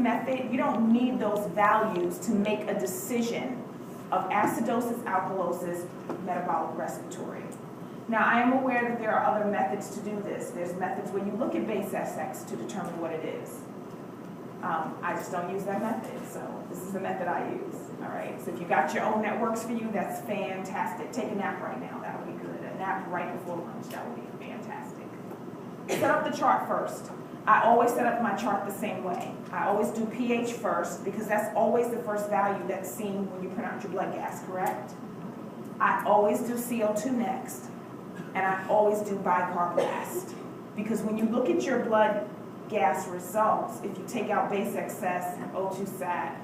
method, you don't need those values to make a decision of acidosis, alkalosis, metabolic respiratory. Now, I am aware that there are other methods to do this. There's methods where you look at base SX to determine what it is. I just don't use that method, so this is the method I use, all right? So if you got your own that works for you, that's fantastic. Take a nap right now, that would be good. A nap right before lunch, that would be fantastic. Set up the chart first. I always set up my chart the same way. I always do pH first because that's always the first value that's seen when you print out your blood gas, correct? I always do CO2 next, and I always do bicarb last. Because when you look at your blood gas results, if you take out base excess and O2 sat,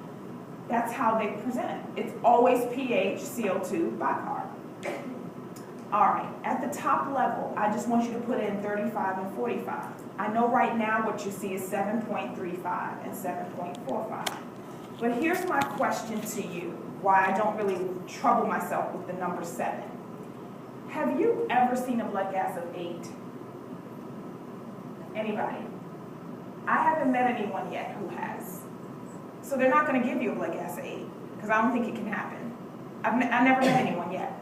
that's how they present. It's always pH, CO2, bicarb. All right, at the top level, I just want you to put in 35 and 45. I know right now what you see is 7.35 and 7.45. But here's my question to you, why I don't really trouble myself with the number 7. Have you ever seen a blood gas of 8? Anybody? I haven't met anyone yet who has. So they're not going to give you a blood gas of 8, because I don't think it can happen. I've never met anyone yet.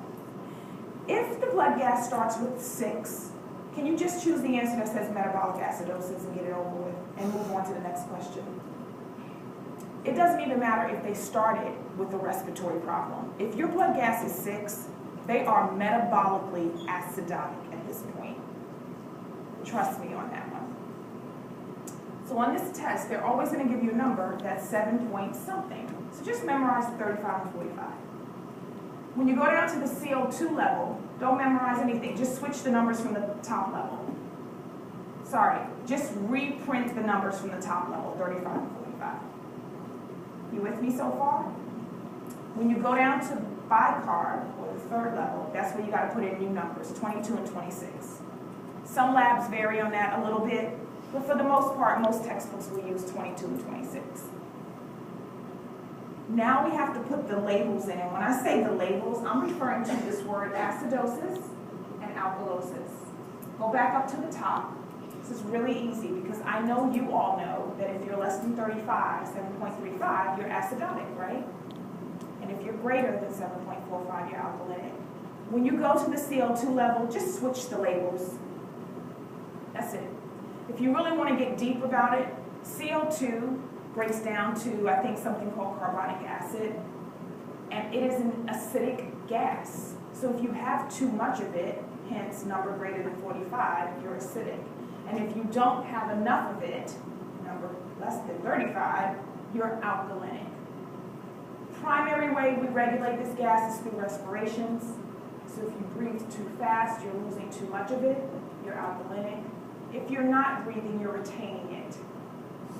If the blood gas starts with 6, can you just choose the answer that says metabolic acidosis and get it over with and move on to the next question? It doesn't even matter if they started with a respiratory problem. If your blood gas is 6, they are metabolically acidotic at this point. Trust me on that one. So on this test, they're always going to give you a number that's 7 point something. So just memorize the 35 and 45. When you go down to the CO2 level, don't memorize anything. Just switch the numbers from the top level. Sorry, just reprint the numbers from the top level, 35 and 45. You with me so far? When you go down to bicarb, or the third level, that's where you got to put in new numbers, 22 and 26. Some labs vary on that a little bit, but for the most part, most textbooks will use 22 and 26. Now we have to put the labels in. And when I say the labels, I'm referring to this word acidosis and alkalosis. Go back up to the top. This is really easy because I know you all know that if you're less than 35, 7.35, you're acidotic, right? And if you're greater than 7.45, you're alkalinic. When you go to the CO2 level, just switch the labels. That's it. If you really want to get deep about it, CO2 breaks down to, I think, something called carbonic acid, and it is an acidic gas. So if you have too much of it, hence number greater than 45, you're acidic. And if you don't have enough of it, number less than 35, you're alkalinic. Primary way we regulate this gas is through respirations. So if you breathe too fast, you're losing too much of it, you're alkalinic. If you're not breathing, you're retaining it.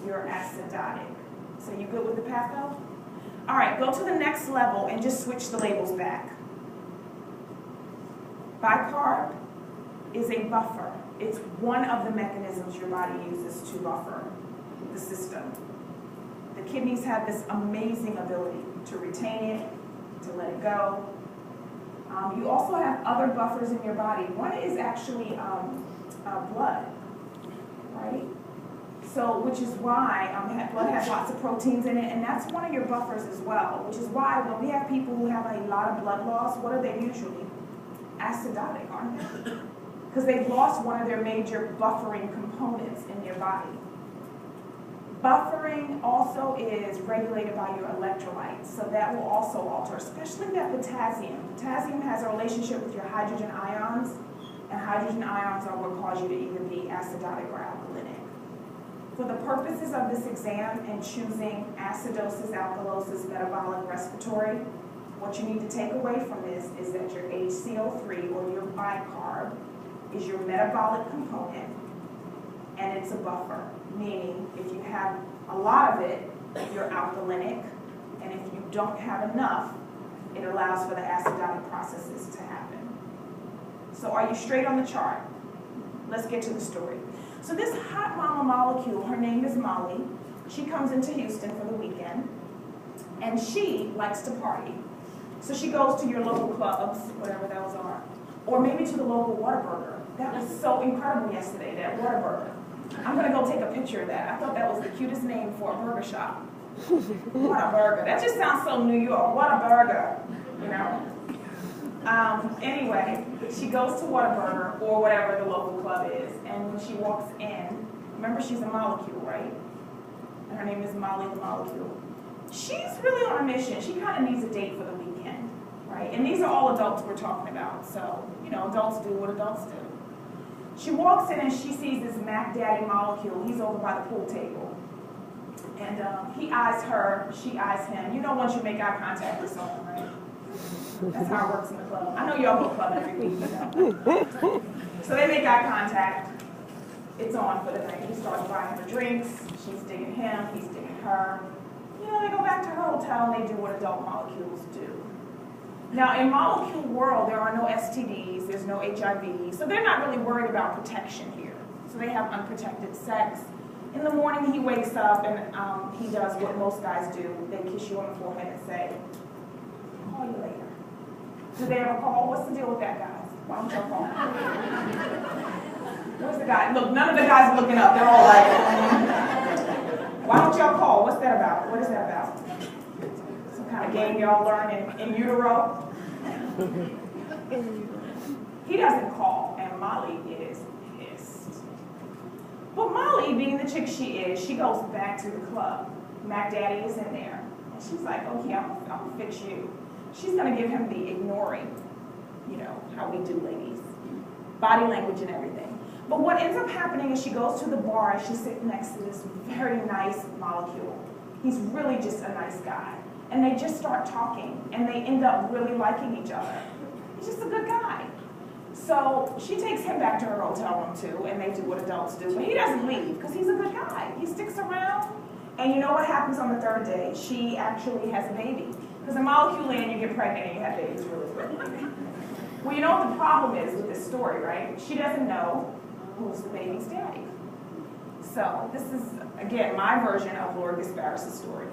You're acidotic. So you good with the patho? All right, go to the next level and just switch the labels back. Bicarb is a buffer. It's one of the mechanisms your body uses to buffer the system. The kidneys have this amazing ability to retain it, to let it go. You also have other buffers in your body. One is actually blood, right? So, which is why blood has lots of proteins in it, and that's one of your buffers as well, which is why when we have people who have a lot of blood loss, what are they usually? Acidotic, aren't they? Because they've lost one of their major buffering components in their body. Buffering also is regulated by your electrolytes, so that will also alter, especially that potassium. Potassium has a relationship with your hydrogen ions, and hydrogen ions are what cause you to either be acidotic or alkalinic. For the purposes of this exam and choosing acidosis, alkalosis, metabolic, respiratory, what you need to take away from this is that your HCO3 or your bicarb is your metabolic component, and it's a buffer, meaning if you have a lot of it, you're alkalinic, and if you don't have enough, it allows for the acidotic processes to happen. So are you straight on the chart? Let's get to the story. So this hot mama molecule, her name is Molly. She comes into Houston for the weekend, and she likes to party. So she goes to your local clubs, whatever those are, or maybe to the local Whataburger. That was so incredible yesterday, that Whataburger. I'm gonna go take a picture of that. I thought that was the cutest name for a burger shop. What a burger. That just sounds so New York. What a burger, you know? Anyway, she goes to Whataburger or whatever the local club is, and when she walks in, remember she's a molecule, right? And her name is Molly the Molecule. She's really on a mission. She kind of needs a date for the weekend, right? And these are all adults we're talking about, so, you know, adults do what adults do. She walks in and she sees this Mac Daddy Molecule. He's over by the pool table. And he eyes her, she eyes him. You know once you make eye contact with someone, right? That's how it works in the club. I know y'all go to club every week, you know. So they make eye contact. It's on for the night. He starts buying her drinks. She's digging him. He's digging her. You know, they go back to her hotel and they do what adult molecules do. Now, in molecule world, there are no STDs. There's no HIV. So they're not really worried about protection here. So they have unprotected sex. In the morning, he wakes up and he does what most guys do. They kiss you on the forehead and say, "I'll call you later." Do they ever call? What's the deal with that, guys? Why don't y'all call? Where's the guy? Look, none of the guys are looking up. They're all like, why don't y'all call? What's that about? What is that about? Some kind of game y'all learn in utero? He doesn't call, and Molly is pissed. But Molly, being the chick she is, she goes back to the club. Mac Daddy is in there. And she's like, okay, I'm gonna fix you. She's gonna give him the ignoring, you know, how we do ladies. Body language and everything. But what ends up happening is she goes to the bar and she's sitting next to this very nice molecule. He's really just a nice guy. And they just start talking and they end up really liking each other. He's just a good guy. So she takes him back to her hotel room too, and they do what adults do. But he doesn't leave because he's a good guy. He sticks around, and you know what happens on the third day? She actually has a baby. Because in molecule land, you get pregnant and you have babies really quickly. Well, you know what the problem is with this story, right? She doesn't know who's the baby's daddy. So this is, again, my version of Lord Gasparis' story.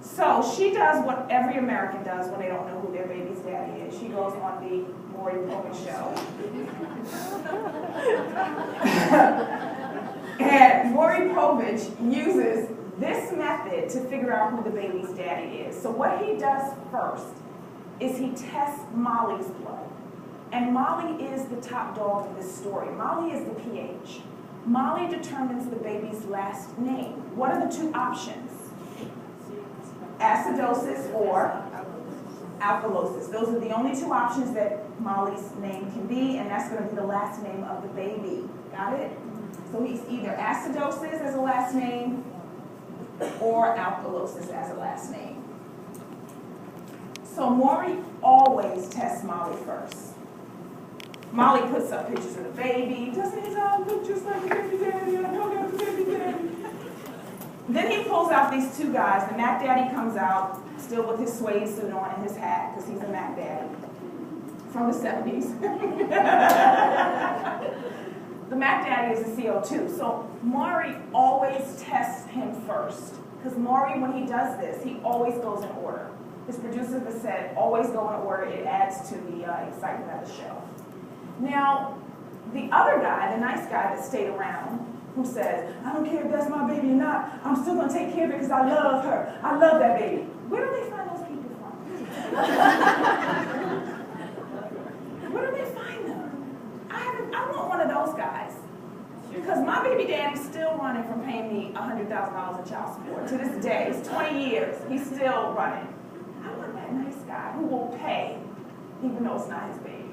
So she does what every American does when they don't know who their baby's daddy is. She goes on the Maury Povich show. And Maury Povich uses this method to figure out who the baby's daddy is. So what he does first is he tests Molly's blood. And Molly is the top dog of this story. Molly is the pH. Molly determines the baby's last name. What are the two options? Acidosis or alkalosis. Those are the only two options that Molly's name can be, and that's going to be the last name of the baby. Got it? So he's either acidosis as a last name or alkalosis as a last name. So Maury always tests Molly first. Molly puts up pictures of the baby. Doesn't his arm look just like the baby daddy? I know that's the baby daddy. Then he pulls out these two guys. The Mac Daddy comes out, still with his suede suit on and his hat, because he's a Mac Daddy from the 70s. The Mac Daddy is a CO2. So Maury always tests him first. Because Maury, when he does this, he always goes in order. His producers have said, always go in order. It adds to the excitement of the show. Now, the other guy, the nice guy that stayed around, who says, I don't care if that's my baby or not, I'm still going to take care of it because I love her. I love that baby. Where do they find those people from? Where do they find them? I want one of those guys. Because my baby daddy's still running from paying me $100,000 in child support. To this day, it's 20 years, he's still running. I want that nice guy who will pay, even though it's not his baby.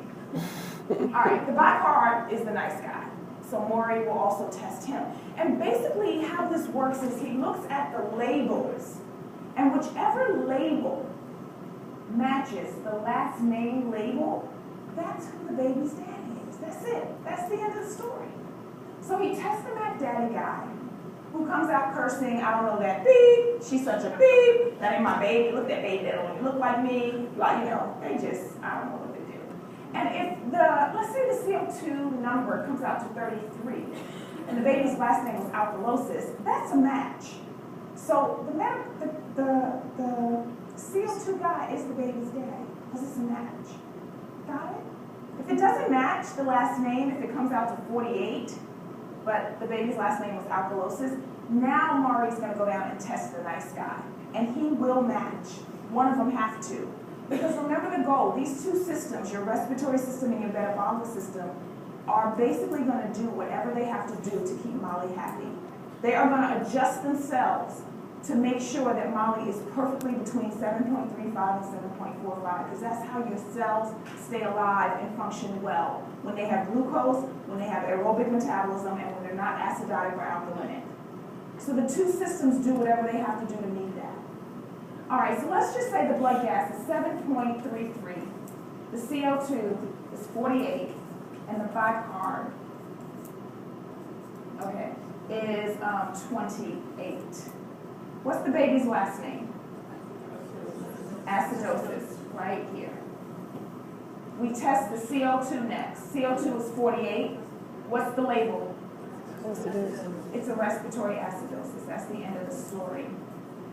All right, the bicarb is the nice guy. So Maury will also test him. And basically how this works is he looks at the labels, and whichever label matches the last name label, that's who the baby's daddy is. That's it. That's the end of the story. So he tests the Mac Daddy guy, who comes out cursing, I don't know that beep, she's such a beep, that ain't my baby, look at that baby, that don't even look like me. Like, you know, they just, I don't know what they do. And if let's say the CO2 number comes out to 33, and the baby's last name was alkalosis, that's a match. So the CO2 guy is the baby's daddy, because it's a match. Got it? If it doesn't match the last name, if it comes out to 48, but the baby's last name was alkalosis. Now Mari's going to go down and test the nice guy, and he will match. One of them have to. Because remember the goal, these two systems, your respiratory system and your metabolic system, are basically going to do whatever they have to do to keep Molly happy. They are going to adjust themselves to make sure that Molly is perfectly between 7.35 and 7.45, because that's how your cells stay alive and function well. When they have glucose, when they have aerobic metabolism, and when they're not acidotic or alkalinic. So the two systems do whatever they have to do to meet that. All right, so let's just say the blood gas is 7.33, the CO2 is 48, and the bicarb, okay, is 28. What's the baby's last name? Acidosis, right here. We test the CO2 next. CO2 is 48. What's the label? It's a respiratory acidosis. That's the end of the story.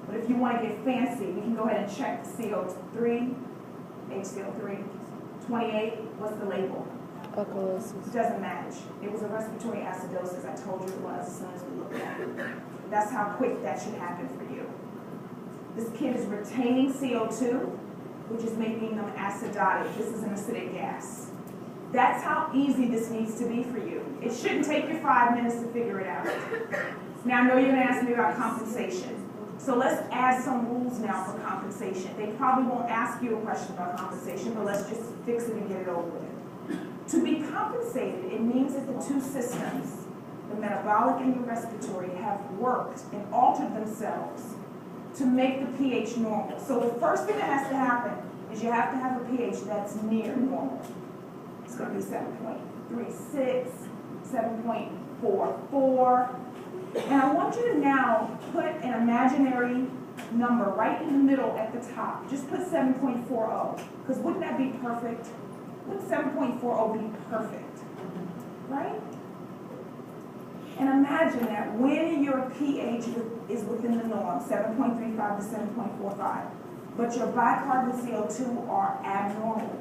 But if you want to get fancy, we can go ahead and check the CO3, HCO3, 28. What's the label? Alkalosis. Doesn't match. It was a respiratory acidosis. I told you it was as soon as we looked at it. That's how quick that should happen for you. This kid is retaining CO2, which is making them acidotic. This is an acidic gas. That's how easy this needs to be for you. It shouldn't take you 5 minutes to figure it out. Now, I know you're going to ask me about compensation. So let's add some rules now for compensation. They probably won't ask you a question about compensation, but let's just fix it and get it over with. To be compensated, it means that the two systems, the metabolic and your respiratory, have worked and altered themselves to make the pH normal. So the first thing that has to happen is you have to have a pH that's near normal. It's going to be 7.36, 7.44. And I want you to now put an imaginary number right in the middle at the top. Just put 7.40, because wouldn't that be perfect? Wouldn't 7.40 be perfect? Right? And imagine that when your pH is within the norm, 7.35 to 7.45, but your bicarb and CO2 are abnormal,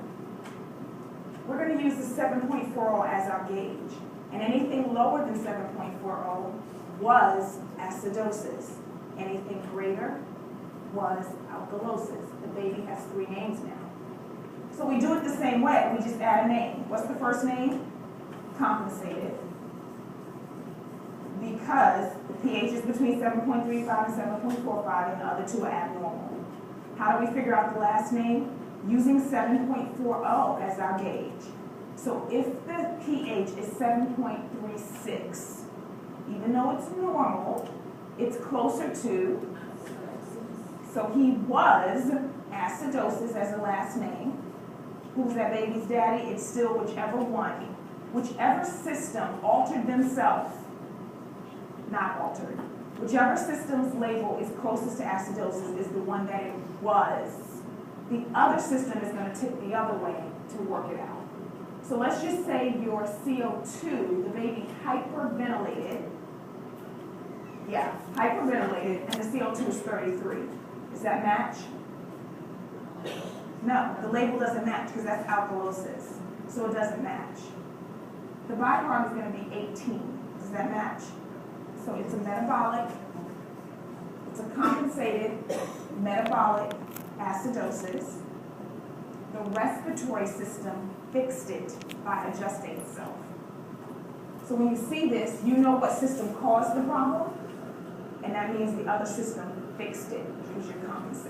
we're going to use the 7.40 as our gauge. And anything lower than 7.40 was acidosis. Anything greater was alkalosis. The baby has 3 names now. So we do it the same way. We just add a name. What's the first name? Compensated. Because the pH is between 7.35 and 7.45 and the other two are abnormal. How do we figure out the last name? Using 7.40 as our gauge. So if the pH is 7.36, even though it's normal, it's closer to, so he was acidosis as a last name. Who's that baby's daddy? It's still whichever one. Whichever system altered themselves, not altered, whichever system's label is closest to acidosis is the one that it was. The other system is going to tip the other way to work it out. So let's just say your CO2, the baby hyperventilated. Yeah, hyperventilated, and the CO2 is 33. Does that match? No, the label doesn't match because that's alkalosis. So it doesn't match. The bicarb is going to be 18. Does that match? So it's a metabolic, it's a compensated metabolic acidosis. The respiratory system fixed it by adjusting itself. So when you see this, you know what system caused the problem, and that means the other system fixed it because you're compensated.